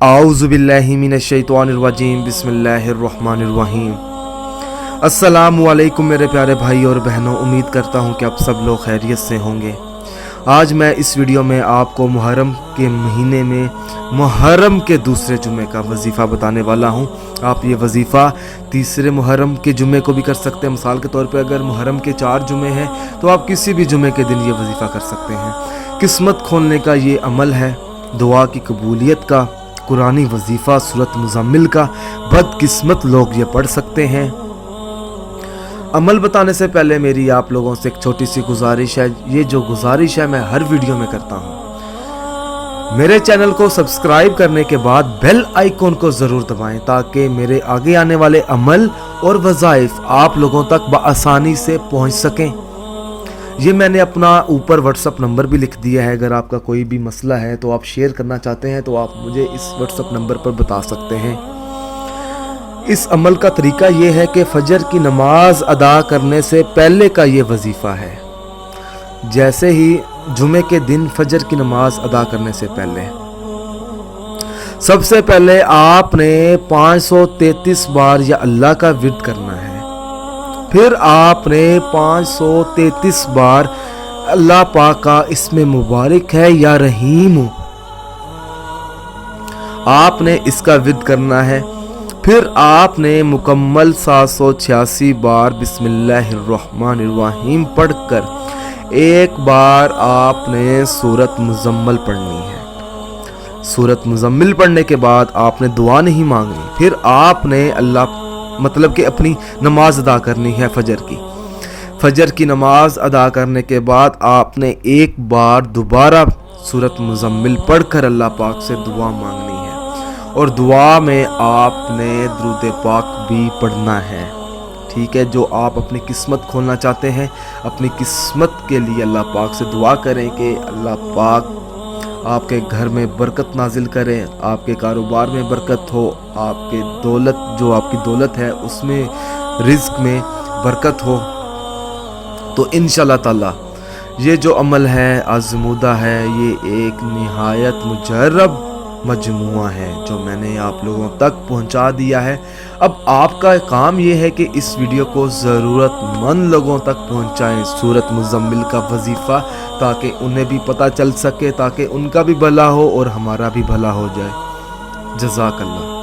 आऊज़ु बिल्लाहि मिनश्शैतानिर्रजीम बिस्मिल्लाहिर्रहमानिर्रहीम। अस्सलामु अलैकुम मेरे प्यारे भाई और बहनों, उम्मीद करता हूँ कि आप सब लोग खैरियत से होंगे। आज मैं इस वीडियो में आपको मुहर्रम के महीने में मुहर्रम के दूसरे जुमे का वजीफ़ा बताने वाला हूँ। आप ये वजीफ़ा तीसरे मुहर्रम के जुमे को भी कर सकते हैं। मिसाल के तौर पे अगर मुहर्रम के 4 जुमे हैं तो आप किसी भी जुमे के दिन ये वजीफ़ा कर सकते हैं। किस्मत खोलने का ये अमल है, दुआ की कबूलियत का, कुरानी वजीफ़ा सूरत मुज़म्मिल का। बदकिस्मत लोग ये पढ़ सकते हैं। अमल बताने से पहले मेरी आप लोगों से एक छोटी सी गुजारिश है। ये जो गुजारिश है मैं हर वीडियो में करता हूँ। मेरे चैनल को सब्सक्राइब करने के बाद बेल आइकॉन को ज़रूर दबाएं ताकि मेरे आगे आने वाले अमल और वज़ाइफ आप लोगों तक बआसानी से पहुँच सकें। ये मैंने अपना ऊपर व्हाट्सअप नंबर भी लिख दिया है। अगर आपका कोई भी मसला है तो आप शेयर करना चाहते हैं तो आप मुझे इस व्हाट्सअप नंबर पर बता सकते हैं। इस अमल का तरीका ये है कि फजर की नमाज अदा करने से पहले का ये वजीफ़ा है। जैसे ही जुमे के दिन फजर की नमाज अदा करने से पहले सबसे पहले आपने 533 बार या अल्लाह का विर्द करना है। फिर आपने 533 बार अल्लाह पाक का इसमें मुबारक है या रहीम आपने इसका विर्द करना है। फिर आपने मुकम्मल 786 बार बिस्मिल्लाहिर्रहमानिर्रहीम पढ़कर एक बार आपने सूरत मुज़म्मिल पढ़नी है। सूरत मुज़म्मिल पढ़ने के बाद आपने दुआ नहीं मांगनी। फिर आपने मतलब कि अपनी नमाज अदा करनी है फजर की नमाज अदा करने के बाद आपने एक बार दोबारा सूरत मुज़म्मिल पढ़कर अल्लाह पाक से दुआ मांगनी है और दुआ में आपने दुरूद पाक भी पढ़ना है। ठीक है, जो आप अपनी किस्मत खोलना चाहते हैं, अपनी किस्मत के लिए अल्लाह पाक से दुआ करें कि अल्लाह पाक आपके घर में बरकत नाजिल करें, आपके कारोबार में बरकत हो, आपके आपकी दौलत है उसमें रिज़्क में बरकत हो। तो इंशाअल्लाह ताला ये जो अमल है आज़मूदा है, ये एक निहायत मुजर्रब मजमुआ है जो मैंने आप लोगों तक पहुंचा दिया है। अब आपका काम ये है कि इस वीडियो को ज़रूरतमंद लोगों तक पहुंचाएं, सूरत मुज़म्मिल का वजीफ़ा, ताकि उन्हें भी पता चल सके, ताकि उनका भी भला हो और हमारा भी भला हो जाए। जज़ाकल्लाह।